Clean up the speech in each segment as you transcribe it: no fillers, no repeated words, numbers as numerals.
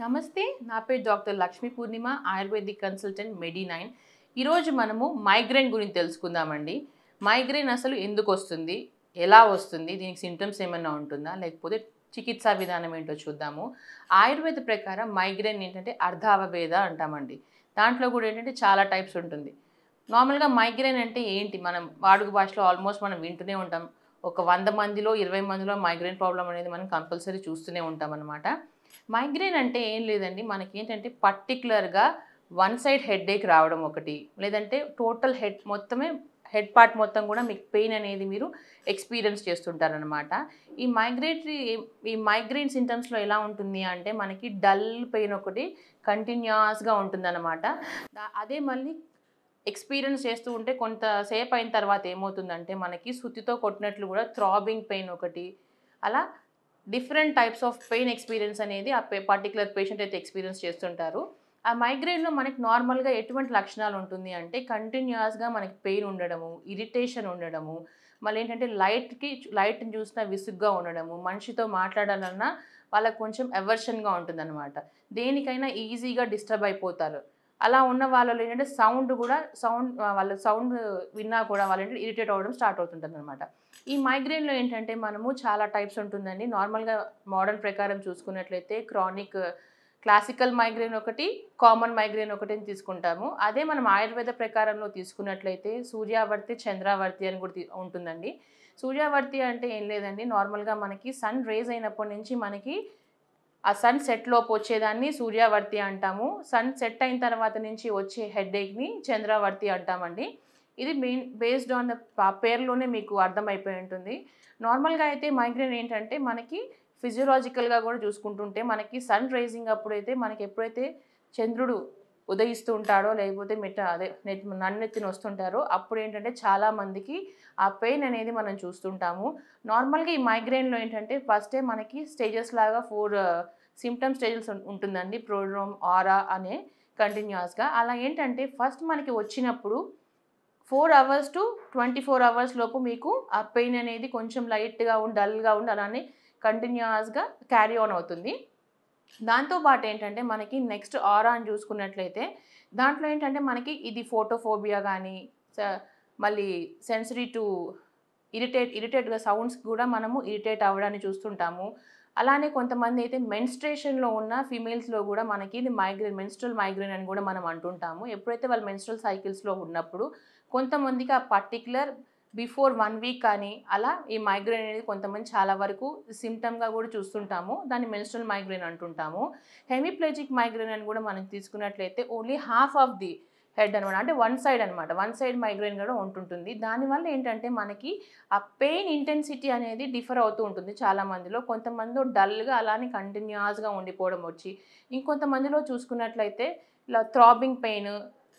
నమస్తే, నా పేరు డాక్టర్ లక్ష్మీ పూర్ణిమ, ఆయుర్వేదిక్ కన్సల్టెంట్ మెడి9. ఈరోజు మనము మైగ్రేన్ గురించి తెలుసుకుందామండి. మైగ్రేన్ అసలు ఎందుకు వస్తుంది, ఎలా వస్తుంది, దీనికి సింటమ్స్ ఏమైనా ఉంటుందా, లేకపోతే చికిత్సా విధానం ఏంటో చూద్దాము. ఆయుర్వేద ప్రకారం మైగ్రేన్ ఏంటంటే అర్ధావభేద అంటామండి. దాంట్లో కూడా ఏంటంటే చాలా టైప్స్ ఉంటుంది. నార్మల్గా మైగ్రేన్ అంటే ఏంటి, మనం వాడుక భాషలో ఆల్మోస్ట్ మనం వింటూనే ఉంటాం. ఒక 100 మందిలో 20 మందిలో మైగ్రేన్ ప్రాబ్లం అనేది మనం కంపల్సరీ చూస్తూనే ఉంటాం అనమాట. మైగ్రేన్ అంటే ఏం లేదండి, మనకేంటంటే పర్టిక్యులర్‌గా వన్ సైడ్ హెడేక్ రావడం ఒకటి, లేదంటే టోటల్ హెడ్ మొత్తమే, హెడ్ పార్ట్ మొత్తం కూడా మీకు పెయిన్ అనేది మీరు ఎక్స్‌పీరియన్స్ చేస్తుంటారనమాట. ఈ మైగ్రేటరీ ఈ మైగ్రేన్ సింటమ్స్‌లో ఎలా ఉంటుంది అంటే, మనకి డల్ పెయిన్ ఒకటి కంటిన్యూయస్‌గా ఉంటుందనమాట. అదే మళ్ళీ ఎక్స్‌పీరియన్స్ చేస్తూ ఉంటే కొంత సేపు అయిన తర్వాత ఏమవుతుందంటే, మనకి సుత్తితో కొట్టినట్లు కూడా థ్రాబింగ్ పెయిన్ ఒకటి, అలా different types of pain experience అనేది ఆ పర్టిక్యులర్ పేషెంట్ అయితే ఎక్స్‌పీరియన్స్ చేస్తుంటారు. ఆ మైగ్రేన్‌లో మనకి నార్మల్‌గా ఎటువంటి లక్షణాలు ఉంటుంది అంటే, కంటిన్యూయస్‌గా మనకి పెయిన్ ఉండడము, ఇరిటేషన్ ఉండడము, మళ్ళేంటంటే లైట్‌ని చూసినా విసుగ్గా ఉండడము, మనిషితో మాట్లాడాలన్నా వాళ్ళకి కొంచెం అవర్షన్‌గా ఉంటుందనమాట. దేనికైనా ఈజీగా డిస్టర్బ్ అయిపోతారు. అలా ఉన్న వాళ్ళలో ఏంటంటే వాళ్ళ సౌండ్ విన్నా కూడా వాళ్ళేంటంటే ఇరిటేట్ అవ్వడం స్టార్ట్ అవుతుంటుందనమాట. ఈ మైగ్రేన్‌లో ఏంటంటే మనము చాలా టైప్స్ ఉంటుందండి. నార్మల్‌గా మోడర్న్ ప్రకారం చూసుకున్నట్లయితే క్లాసికల్ మైగ్రేన్ ఒకటి, కామన్ మైగ్రేన్ ఒకటి అని తీసుకుంటాము. అదే మనం ఆయుర్వేద ప్రకారంలో తీసుకున్నట్లయితే సూర్యావర్తి, చంద్రావర్తి అని కూడా ఉంటుందండి. సూర్యావర్తి అంటే ఏం లేదండి, నార్మల్‌గా మనకి సన్ రేజ్ అయినప్పటి నుంచి మనకి ఆ సన్ సెట్‌లోపు వచ్చేదాన్ని సూర్యావర్తి అంటాము. సన్ సెట్ అయిన తర్వాత నుంచి వచ్చే హెడేక్‌ని చంద్రావర్తి అంటామండి. ఇది బేస్డ్ ఆన్ ద పేరులోనే మీకు అర్థమైపోయి ఉంటుంది. నార్మల్‌గా అయితే మైగ్రేన్ ఏంటంటే, మనకి ఫిజియోలాజికల్‌గా కూడా చూసుకుంటుంటే, మనకి సన్ రైజింగ్ అప్పుడైతే మనకి ఎప్పుడైతే చంద్రుడు ఉదయిస్తూ ఉంటాడో, లేకపోతే నన్నెత్తిన వస్తుంటారో, అప్పుడేంటంటే చాలామందికి ఆ పెయిన్ అనేది మనం చూస్తుంటాము. నార్మల్‌గా ఈ మైగ్రేన్‌లో ఏంటంటే, ఫస్టే మనకి స్టేజెస్ లాగా 4 సింప్టమ్ స్టేజెస్ ఉంటుందండి. ప్రోడ్రోమ్, ఆరా అనే కంటిన్యూయస్‌గా. అలా ఏంటంటే, ఫస్ట్ మనకి వచ్చినప్పుడు 4 అవర్స్ టు 24 అవర్స్ లోపు మీకు ఆ పెయిన్ అనేది కొంచెం లైట్‌గా ఉండి, డల్‌గా ఉండి అలానే కంటిన్యూయస్‌గా క్యారీ ఆన్ అవుతుంది. దాంతో పాటు ఏంటంటే, మనకి నెక్స్ట్ ఆరా అని చూసుకున్నట్లయితే, దాంట్లో ఏంటంటే మనకి ఇది ఫోటోఫోబియా గానీ, స మళ్ళీ సెన్సిటివ్ టు ఇరిటేట్‌గా సౌండ్స్ కూడా మనము ఇరిటేట్ అవ్వడాన్ని చూస్తుంటాము. అలానే కొంతమంది అయితే మెన్స్ట్రేషన్‌లో ఉన్న ఫీమేల్స్‌లో గూడా మనకి ఇది మెన్స్ట్రువల్ మైగ్రేన్ అని గూడా మనం అంటుంటాము. ఎప్పుడైతే వాళ్ళు మెన్స్ట్రువల్ సైకిల్స్‌లో ఉన్నప్పుడు కొంతమందికి ఆ పర్టిక్యులర్ బిఫోర్ 1 వీక్ కానీ అలా ఈ మైగ్రేన్ అనేది కొంతమంది చాలా వరకు సింప్టమ్‌గా గూడా చూస్తుంటాము. దాన్ని మెన్స్ట్రువల్ మైగ్రేన్ అంటుంటాము. హెమిప్లెజిక్ మైగ్రేన్ అని గూడా మనం తీసుకున్నట్లయితే only half of the head అనమాట. అంటే వన్ సైడ్ అనమాట. వన్ సైడ్ మైగ్రేన్ గూడా ఉంటుంటుంది. దానివల్ల ఏంటంటే మనకి ఆ పెయిన్ ఇంటెన్సిటీ అనేది డిఫర్ అవుతూ ఉంటుంది చాలా మందిలో. కొంతమందిలో డల్‌గా అలానే కంటిన్యూయస్‌గా ఉండిపోవడం వచ్చి, ఇంకొంతమందిలో చూసుకున్నట్లయితే ఇలా థ్రాబింగ్ పెయిన్,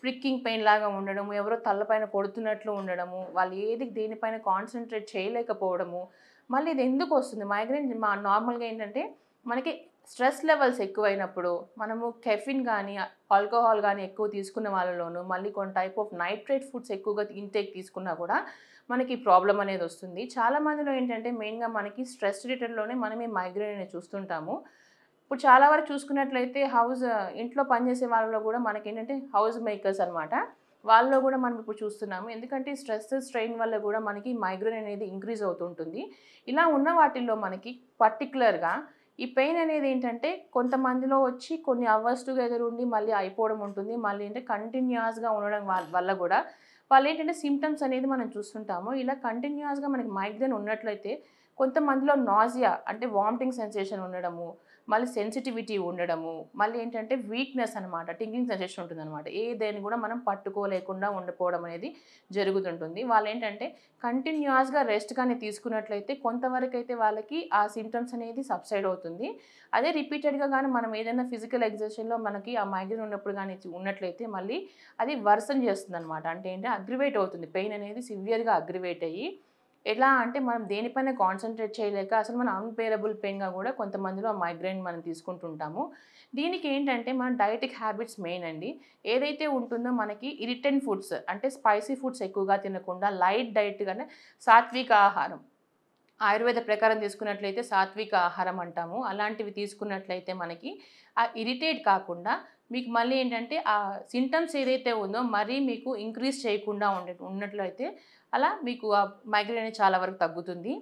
ప్రిక్కింగ్ పెయిన్ లాగా ఉండడము, ఎవరో తలపైన కొడుతున్నట్లు ఉండడము, వాళ్ళు దేనిపైన కాన్సంట్రేట్ చేయలేకపోవడము. మళ్ళీ ఇది ఎందుకొస్తుంది మైగ్రేన్ నార్మల్‌గా ఏంటంటే, మనకి స్ట్రెస్ లెవెల్స్ ఎక్కువైనప్పుడు, మనము కెఫిన్ గానీ, ఆల్కహాల్ గానీ ఎక్కువ తీసుకున్న వాళ్ళలోను, మళ్ళీ కొన్ని టైప్ ఆఫ్ నైట్రేట్ ఫుడ్స్ ఎక్కువగా ఇంటేక్ తీసుకున్నా కూడా మనకి ప్రాబ్లమ్ అనేది వస్తుంది. చాలా మందిలో ఏంటంటే, మెయిన్‌గా మనకి స్ట్రెస్ రిలేటెడ్‌లోనే మనం ఈ మైగ్రేన్ అనేది చూస్తుంటాము. ఇప్పుడు చాలా వరకు చూసుకున్నట్లయితే ఇంట్లో పనిచేసే వాళ్ళలో గూడా మనకేంటంటే హౌస్ మేకర్స్ అనమాట. వాళ్ళలో గూడా మనం ఇప్పుడు చూస్తున్నాము. ఎందుకంటే స్ట్రెయిన్ వల్ల గూడా మనకి మైగ్రేన్ అనేది ఇంక్రీజ్ అవుతుంటుంది. ఇలా ఉన్న వాటిల్లో మనకి పర్టిక్యులర్‌గా ఈ పెయిన్ అనేది ఏంటంటే, కొంతమందిలో వచ్చి కొన్ని అవర్స్ టుగెదర్ ఉండి మళ్ళీ అయిపోవడం ఉంటుంది. మళ్ళీ అంటే కంటిన్యూయస్‌గా ఉండడం వల్ల గూడా వాళ్ళేంటంటే సింప్టమ్స్ అనేది మనం చూస్తుంటాము. ఇలా కంటిన్యూయస్‌గా మనకి మైగ్రేన్ ఉన్నట్లయితే కొంతమందిలో నాసియా అంటే వామిటింగ్ సెన్సేషన్ ఉండడము, మళ్ళీ సెన్సిటివిటీ ఉండడము, మళ్ళీ ఏంటంటే వీక్‌నెస్ అనమాట. టింగ్లింగ్ సెన్సేషన్ ఉంటుందనమాట. ఏదేని గూడా మనం పట్టుకోలేకుండా ఉండిపోవడం అనేది జరుగుతుంటుంది. వాళ్ళేంటంటే కంటిన్యూయస్‌గా రెస్ట్ గాని తీసుకున్నట్లయితే కొంతవరకైతే వాళ్ళకి ఆ సింప్టమ్స్ అనేది సబ్సైడ్ అవుతుంది. అదే రిపీటెడ్‌గా గాని మనం ఏదైనా ఫిజికల్ ఎక్సర్‌సైజ్‌లో మనకి ఆ మైగ్రేన్ ఉన్నప్పుడు గాని ఉన్నట్లయితే మళ్ళీ అది వర్సన్ చేస్తుందనమాట. అంటే ఏంటి, అగ్రివేట్ అవుతుంది. పెయిన్ అనేది సివియర్‌గా అగ్రివేట్ అయ్యి, ఎలా అంటే మనం దేనిపైన కాన్సంట్రేట్ చేయలేక అసలు మనం అన్‌బేరబుల్ పెయిన్‌గా గూడా కొంతమందిలో ఆ మైగ్రేన్ మనం తీసుకుంటుంటాము. దీనికి ఏంటంటే మన డైటెటిక్ హ్యాబిట్స్ మెయిన్ అండి. ఏదైతే ఉంటుందో మనకి ఇరిటెంట్ ఫుడ్స్ అంటే స్పైసీ ఫుడ్స్ ఎక్కువగా తినకుండా లైట్ డైట్‌గానే సాత్విక ఆహారం. ఆయుర్వేద ప్రకారం తీసుకున్నట్లయితే సాత్విక ఆహారం అంటాము. అలాంటివి తీసుకున్నట్లయితే మనకి ఆ ఇరిటేట్ కాకుండా మీకు మళ్ళీ ఏంటంటే ఆ సింటమ్స్ ఏదైతే ఉందో మరీ మీకు ఇంక్రీజ్ చేయకుండా ఉన్నట్లయితే అలా మీకు ఆ మైగ్రేన్ అనేది చాలా వరకు తగ్గుతుంది.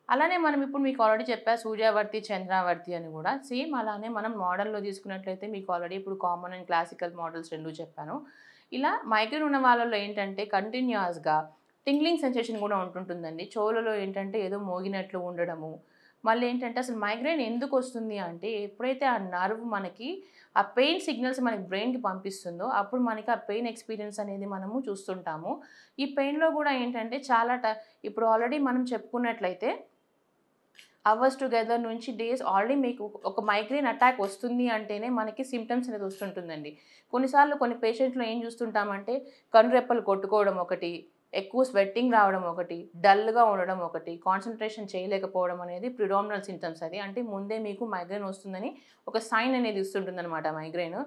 అలానే మనం ఇప్పుడు మీకు ఆల్రెడీ చెప్పా సూర్యావర్తి, చంద్రావర్తి అని గూడా. సేమ్ అలానే మనం మోడల్‌లో తీసుకున్నట్లయితే మీకు ఆల్రెడీ ఇప్పుడు కామన్ అండ్ క్లాసికల్ మోడల్స్ 2 చెప్పాను. ఇలా మైగ్రేన్ ఉన్న వాళ్ళలో ఏంటంటే కంటిన్యూయస్‌గా టింగ్లింగ్ సెన్సేషన్ గూడా ఉంటుంటుందండి. చెవులలో ఏంటంటే ఏదో మోగినట్లు ఉండడము. మళ్ళీ ఏంటంటే అసలు మైగ్రేన్ ఎందుకొస్తుంది అంటే ఎప్పుడైతే ఆ నర్వ్ మనకి ఆ పెయిన్ సిగ్నల్స్ మనకి బ్రెయిన్‌కి పంపిస్తుందో అప్పుడు మనకి ఆ పెయిన్ ఎక్స్‌పీరియన్స్ అనేది మనము చూస్తుంటాము. ఈ పెయిన్‌లో గూడా ఏంటంటే చాలా ఇప్పుడు ఆల్రెడీ మనం చెప్పుకున్నట్లయితే అవర్స్ టుగెదర్ నుంచి డేస్ ఆల్రెడీ మీకు ఒక మైగ్రేన్ అటాక్ వస్తుంది అంటేనే మనకి సింప్టమ్స్ అనేది వస్తుంటుందండి. కొన్నిసార్లు కొన్ని పేషెంట్స్‌లో ఏం చూస్తుంటామంటే కనురెప్పలు కొట్టుకోవడం ఒకటి, ఎక్కువ స్వెట్టింగ్ రావడం ఒకటి, డల్‌గా ఉండడం ఒకటి, కాన్సంట్రేషన్ చేయలేకపోవడం అనేది ప్రిడామినల్ సింప్టమ్స్ అది. అంటే ముందే మీకు మైగ్రేన్ వస్తుందని ఒక సైన్ అనేది ఇస్తుంటుందనమాట మైగ్రేన్.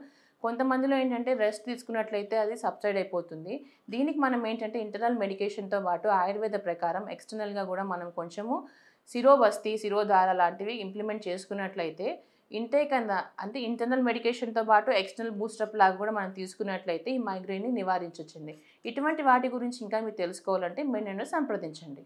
కొంతమందిలో ఏంటంటే రెస్ట్ తీసుకున్నట్లయితే అది సబ్సైడ్ అయిపోతుంది. దీనికి మనం ఏంటంటే ఇంటర్నల్ మెడికేషన్‌తో పాటు ఆయుర్వేద ప్రకారం ఎక్స్‌టర్నల్‌గా గూడా మనం కొంచెము శిరోబస్తి, శిరోధార లాంటివి ఇంప్లిమెంట్ చేసుకున్నట్లయితే అంటే ఇంటర్నల్ మెడికేషన్‌తో పాటు ఎక్స్టర్నల్ బూస్టప్ లాగా కూడా మనం తీసుకున్నట్లయితే ఈ మైగ్రేన్‌ని నివారించొచ్చండి. ఇటువంటి వాటి గురించి ఇంకా మీరు తెలుసుకోవాలంటే మీరు నన్ను సంప్రదించండి.